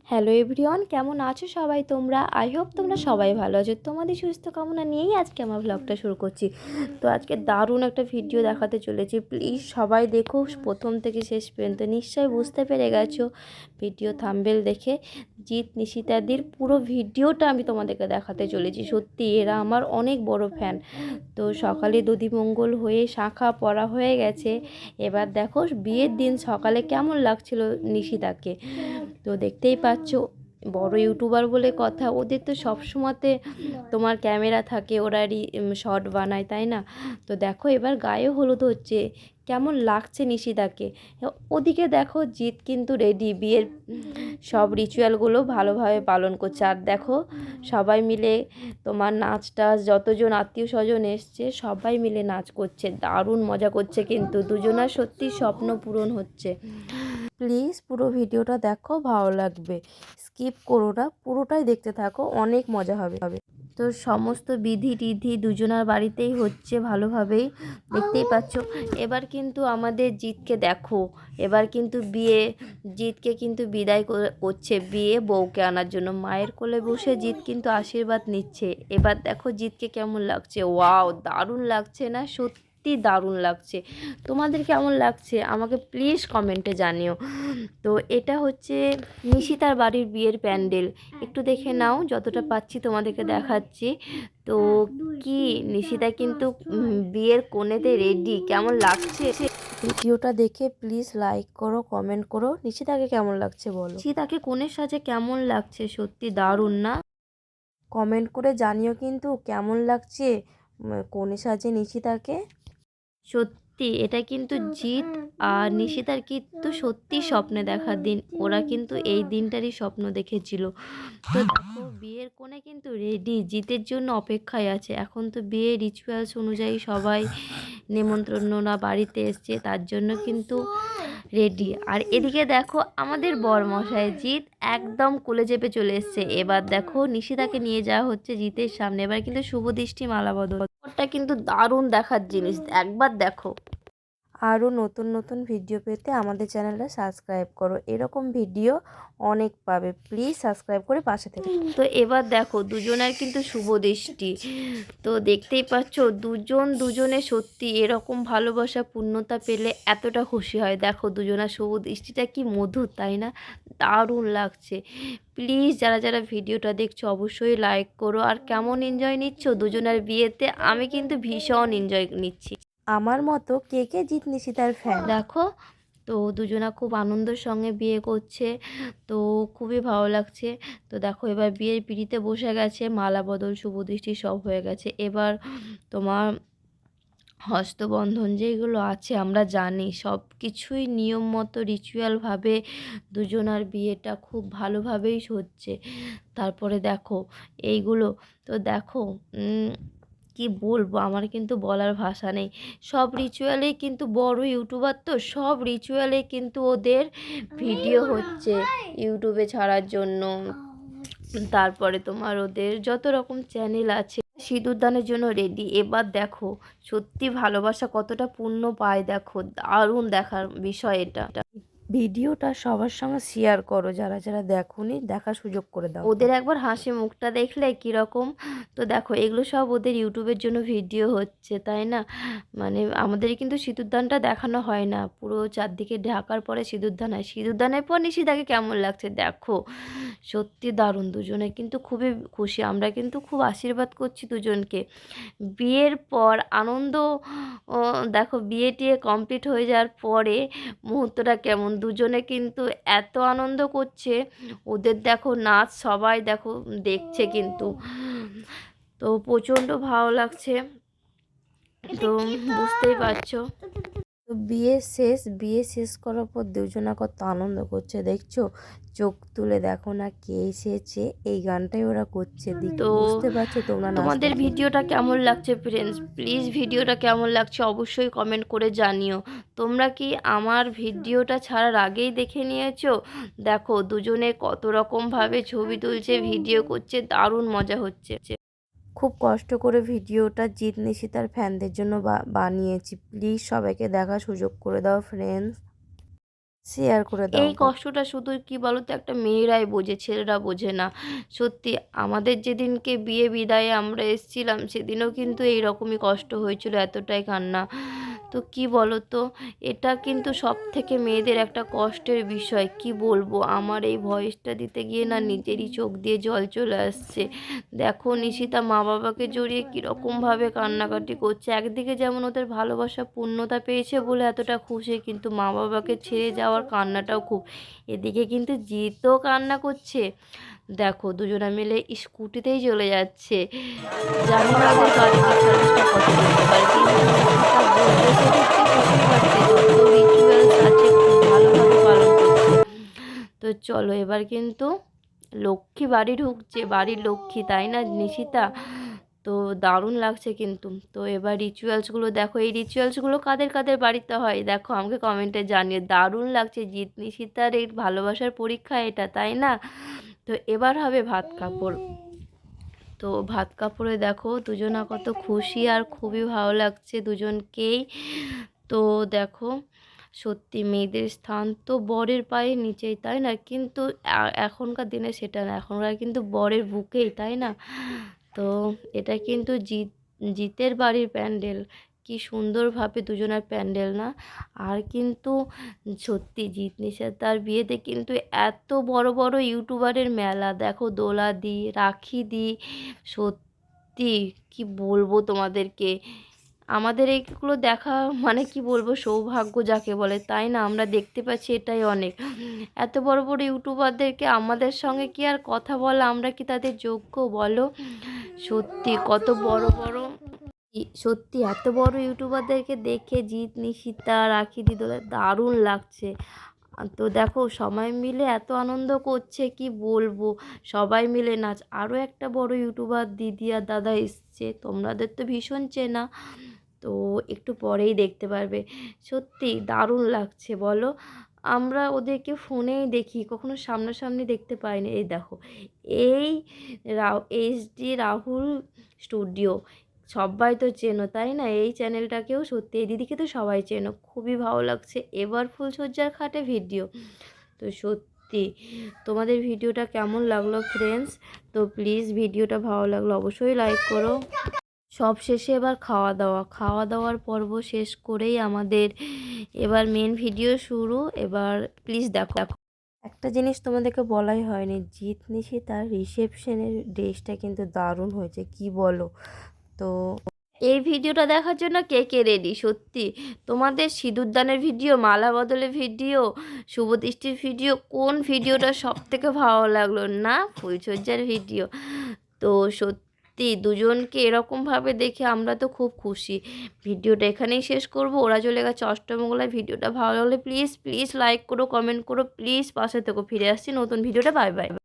Hello everyone, কেমন আছো সবাই তোমরা? আই হোপ তোমরা সবাই ভালো আছো। তোমাদের সুস্থ কামনা নিয়েই আজকে আমার ব্লগটা শুরু করছি। তো আজকে দারুণ একটা ভিডিও দেখাতে চলেছি, প্লিজ সবাই দেখো প্রথম থেকে শেষ পর্যন্ত। নিশ্চয়ই বুঝতে পেরে গেছো ভিডিও থাম্বনেল দেখে, জিৎ নিশিতাদির পুরো ভিডিওটা আমি তোমাদেরকে দেখাতে চলেছি। সত্যি এরা আমার অনেক বড় ফ্যান। তো সকালে দধিমঙ্গল হয়ে শাঁখা পরা হয়ে গেছে। এবার দেখো বিয়ের দিন সকালে কেমন লাগছিল নিশিতাকে। তো দেখতেই পাচ্ছ, বড় ইউটিউবার বলে কথা, ওদের তো সবসময়তে তোমার ক্যামেরা থাকে, ওরা শর্ট বানায়, তাই না? তো দেখো এবার গায়ে হলুদ হচ্ছে, কেমন লাগছে নিশিতাকে। ওদিকে দেখো জিৎ কিন্তু রেডি, বিয়ের সব রিচুয়ালগুলো ভালোভাবে পালন করছে। আর দেখো সবাই মিলে তোমার নাচ টাচ, যতজন আত্মীয় স্বজন এসছে সবাই মিলে নাচ করছে, দারুণ মজা করছে। কিন্তু দুজনার সত্যি স্বপ্ন পূরণ হচ্ছে। প্লিজ পুরো ভিডিওটা দেখো, ভালো লাগবে, স্কিপ করো না, পুরোটাই দেখতে থাকো, অনেক মজা হবে। তো সমস্ত বিধি টিধি দুজনার বাড়িতেই হচ্ছে ভালোভাবেই, দেখতেই পাচ্ছ। এবার কিন্তু আমাদের জিৎকে দেখো, এবার কিন্তু জিৎকে কিন্তু বিদায় করছে বিয়ে বউকে আনার জন্য। মায়ের কোলে বসে জিৎ কিন্তু আশীর্বাদ নিচ্ছে। এবার দেখো জিৎকে কেমন লাগছে, ওয়াও দারুণ লাগছে না? সত্যি দারুণ লাগছে। তোমাদের কেমন লাগছে আমাকে প্লিজ কমেন্টে জানিও। তো এটা হচ্ছে নিশিতার বাড়ির বিয়ের প্যান্ডেল, একটু দেখে নাও, যতটা পাচ্ছি তোমাদেরকে দেখাচ্ছি। তো কি নিশিতা কিন্তু বিয়ের কোণেতে রেডি, কেমন লাগছে ভিডিওটা দেখে প্লিজ লাইক করো, কমেন্ট করো। নিশিতাকে কেমন লাগছে বলো, নিশিতাকে কোণের সাজে কেমন লাগছে? সত্যি দারুণ না? কমেন্ট করে জানিও কিন্তু কেমন লাগছে কোণে সাজে নিশিতাকে। সত্যি এটা কিন্তু জিৎ আর নিশিতার কিন্তু সত্যি স্বপ্নে দেখার দিন, ওরা কিন্তু এই দিনটারই স্বপ্ন দেখেছিল। তো দেখো বিয়ের কোণে কিন্তু রেডি, জিতের জন্য অপেক্ষায় আছে। এখন তো বিয়ের রিচুয়ালস অনুযায়ী সবাই নেমন্ত্রণরা বাড়িতে এসছে, তার জন্য কিন্তু রেডি। আর এদিকে দেখো আমাদের বরমশাই জিৎ একদম কোলে চেপে চলে এসছে। এবার দেখো নিশিতাকে নিয়ে যাওয়া হচ্ছে জিতের সামনে। এবার কিন্তু শুভ দৃষ্টি মালা বদল, ওটা কিন্তু দারুণ দেখার জিনিস, একবার দেখো। আরও নতুন নতুন ভিডিও পেতে আমাদের চ্যানেলটা সাবস্ক্রাইব করো, এরকম ভিডিও অনেক পাবে, প্লিজ সাবস্ক্রাইব করে পাশে থেকে। তো এবার দেখো দুজনের কিন্তু শুভ দৃষ্টি, তো দেখতেই পাচ্ছ দুজনে সত্যি এরকম ভালোবাসা পূর্ণতা পেলে এতটা খুশি হয়। দেখো দুজনের শুভ দৃষ্টিটা কি মধুর, তাই না? দারুণ লাগছে। প্লিজ যারা যারা ভিডিওটা দেখছো অবশ্যই লাইক করো। আর কেমন এনজয় নিচ্ছ দুজনের বিয়েতে? আমি কিন্তু ভীষণ এনজয় নিচ্ছি। আমার মতো কে কে জিৎ নিশিতার ফ্যান দেখো। তো দুজনা খুব আনন্দের সঙ্গে বিয়ে করছে, তো খুবই ভালো লাগছে। তো দেখো এবার বিয়ের পিঁড়িতে বসে গেছে, মালা বদল শুভ দৃষ্টি সব হয়ে গেছে। এবার তোমার হস্তবন্ধন যেগুলো আছে আমরা জানি, সব কিছুই নিয়ম মতো রিচুয়ালভাবে দুজনার বিয়েটা খুব ভালোভাবেই হচ্ছে। তারপরে দেখো এইগুলো, তো দেখো কি বলবো, আমার কিন্তু বলার ভাষা নেই। সব রিচুয়ালেই কিন্তু বড় ইউটিউবার, তো সব রিচুয়ালে কিন্তু ওদের ভিডিও হচ্ছে ইউটিউবে ছাড়ার জন্য। তারপরে তোমার ওদের যত রকম চ্যানেল আছে, সিঁদুরদানের জন্য রেডি। এবার দেখো সত্যি ভালোবাসা কতটা পূর্ণ পায়, দেখো দারুণ দেখার বিষয় এটা। ভিডিওটা সবার সঙ্গে শেয়ার করো, যারা যারা দেখোনি দেখার সুযোগ করে দাও, ওদের একবার হাসি মুখটা দেখলে কীরকম। তো দেখো এগুলো সব ওদের ইউটিউবের জন্য ভিডিও হচ্ছে, তাই না? মানে আমাদের কিন্তু সিঁদুরদানটা দেখানো হয় না, পুরো চারদিকে ঢাকার পরে সিঁদুরদান হয়। সিঁদুরদানের পর নিশিতাকে কেমন লাগছে দেখো, সত্যি দারুণ। দুজনে কিন্তু খুবই খুশি, আমরা কিন্তু খুব আশীর্বাদ করছি দুজনকে। বিয়ের পর আনন্দ, দেখো বিয়ে টিয়ে কমপ্লিট হয়ে যাওয়ার পরে মুহূর্তটা কেমন, দুজনে কিন্তু এত আনন্দ করছে। ওদের দেখো নাচ সবাই দেখো দেখছে কিন্তু, তো প্রচণ্ড ভালো লাগছে। তো বুঝতেই পারছো। তো বিয়ে শেষ করার পর দুজনা কত আনন্দ করছে দেখছো, চোখ তুলে দেখো না কে এসেছে, এই গানটাই ওরা করছে। তো বুঝতে পারছো তোমরা তোমাদের ভিডিওটা কেমন লাগছে ফ্রেন্ডস? প্লিজ ভিডিওটা কেমন লাগছে অবশ্যই কমেন্ট করে জানিও। তোমরা কি আমার ভিডিওটা ছাড়ার আগেই দেখে নিয়েছো? দেখো দুজনে কত রকমভাবে ছবি তুলছে, ভিডিও করছে, দারুণ মজা হচ্ছে। খুব কষ্ট করে ভিডিওটা জিৎ নিশিতার ফ্যানদের জন্য বানিয়েছি, প্লিজ সবাইকে দেখার সুযোগ করে দাও ফ্রেন্ডস। শেয়ার করে দাও। এই কষ্টটা শুধু কি বলো তো একটা মেয়েরাই বোঝে, ছেলেরা বোঝে না। সত্যি আমাদের যেদিনকে বিয়ে বিদায়ে আমরা এসেছিলাম সেদিনও কিন্তু এই রকমই কষ্ট হয়েছিল, এতটাই কান্না। তো কি বলো তো, এটা কিন্তু সব থেকে মেয়েদের একটা কষ্টের বিষয়। কি বলবো, আমার এই ভয়েসটা দিতে গিয়ে না নিজেরই চোখ দিয়ে জল চলে আসছে। দেখো নিশিতা মা বাবাকে জড়িয়ে কীরকমভাবে কান্নাকাটি করছে। একদিকে যেমন ওদের ভালোবাসা পূর্ণতা পেয়েছে বলে এতটা খুশি, কিন্তু মা বাবাকে ছেড়ে যাওয়ার কান্নাটাও খুব। এদিকে কিন্তু জিতও কান্না করছে। দেখো দুজনা মিলে স্কুটিতেই চলে যাচ্ছে। জানি না ওদের গাড়ি ডিফারেন্সটা কত হতে পারে, কিন্তু নিশিতা বলতেছে সত্যি খুশি পাচ্ছে, যত রিচুয়ালস আছে খুব ভালোভাবে পালন করছে। তো চলো এবার কিন্তু লক্ষ্মী বাড়ি ঢুকছে, বাড়ির লক্ষ্মী তাই না নিশিতা? তো দারুণ লাগছে কিন্তু। তো এবার রিচুয়ালসগুলো দেখো, এই রিচুয়ালসগুলো কাদের কাদের বাড়িতে হয় দেখো আমাকে কমেন্টে জানিয়ে। দারুণ লাগছে, জিৎ নিশিতার এই ভালোবাসার পরীক্ষা এটা, তাই না? তো এবার হবে ভাত কাপড়। তো ভাত কাপড়ে দেখো দুজনা কত খুশি, আর খুবই ভালো লাগছে দুজনকেই। তো দেখো সত্যি মেয়েদের স্থান তো বরের পায়ের নিচেই, তাই না? কিন্তু এখনকার দিনে সেটা না, এখনকার কিন্তু বরের বুকেই, তাই না? তো এটা কিন্তু জিতের বাড়ির প্যান্ডেল। কি সুন্দরভাবে দুজনের প্যান্ডেল না? আর কিন্তু সত্যি জিৎ নিশাতার বিয়েতে কিন্তু এত বড় বড় ইউটিউবারের মেলা দেখো, দোলাদি, রাখিদি। সত্যি কি বলবো তোমাদেরকে, আমাদের এইগুলো দেখা মানে কি বলবো সৌভাগ্য যাকে বলে, তাই না? আমরা দেখতে পাচ্ছি এটাই অনেক। এত বড় বড় ইউটিউবারদেরকে আমাদের সঙ্গে কি আর কথা বলা, আমরা কি তাদের যোগ্য বলো? সত্যি কত বড় বড়, সত্যি এত বড় ইউটিউবারদেরকে দেখে জিৎ নিশিতা রাখি দিদোলা দারুণ লাগছে। তো দেখো সবাই মিলে এত আনন্দ করছে, কি বলবো, সবাই মিলে নাচ। আরও একটা বড় ইউটিউবার দিদি আর দাদা এসছে, তোমাদের তো ভীষণ চেনা, তো একটু পরেই দেখতে পারবে। সত্যি দারুণ লাগছে বলো। আমরা ওদেরকে ফোনেই দেখি, কখনো সামনাসামনি দেখতে পাইনি। এই দেখো এই এইচডি রাহুল স্টুডিও, সবাই তো চেনো তাই না? এই চ্যানেলটাকেও সত্যি এই দিদিকে তো সবাই চেনো। খুবই ভালো লাগছে এবার ফুলসজ্জার খাটে ভিডিও। তো সত্যি তোমাদের ভিডিওটা কেমন লাগলো ফ্রেন্ডস? তো প্লিজ ভিডিওটা ভালো লাগলো অবশ্যই লাইক করো। সব শেষে এবার খাওয়া দাওয়া, খাওয়া দাওয়ার পর্ব শেষ করেই আমাদের এবার মেন ভিডিও শুরু। এবার প্লিজ দেখো। একটা জিনিস তোমাদেরকে বলাই হয়নি, জিৎ নিশিতার রিসেপশনের ড্রেসটা কিন্তু দারুণ হয়েছে, কি বলো? তো এই ভিডিওটা দেখার জন্য কে কে রেডি? সত্যি তোমাদের সিঁদুরদানের ভিডিও, মালা বদলের ভিডিও, শুভদৃষ্টির ভিডিও, কোন ভিডিওটা সব থেকে ভালো লাগলো? না ফুলসজ্জার ভিডিও। তো সত্যি দুজনকে এরকমভাবে দেখে আমরা তো খুব খুশি। ভিডিওটা এখানেই শেষ করব, ওরা চলে গেছে অষ্টমঙ্গলায়। ভিডিওটা ভালো লাগলে প্লিজ প্লিজ লাইক করো, কমেন্ট করো, প্লিজ পাশে থেকো। ফিরে আসছি নতুন ভিডিওটা, বাই বাই।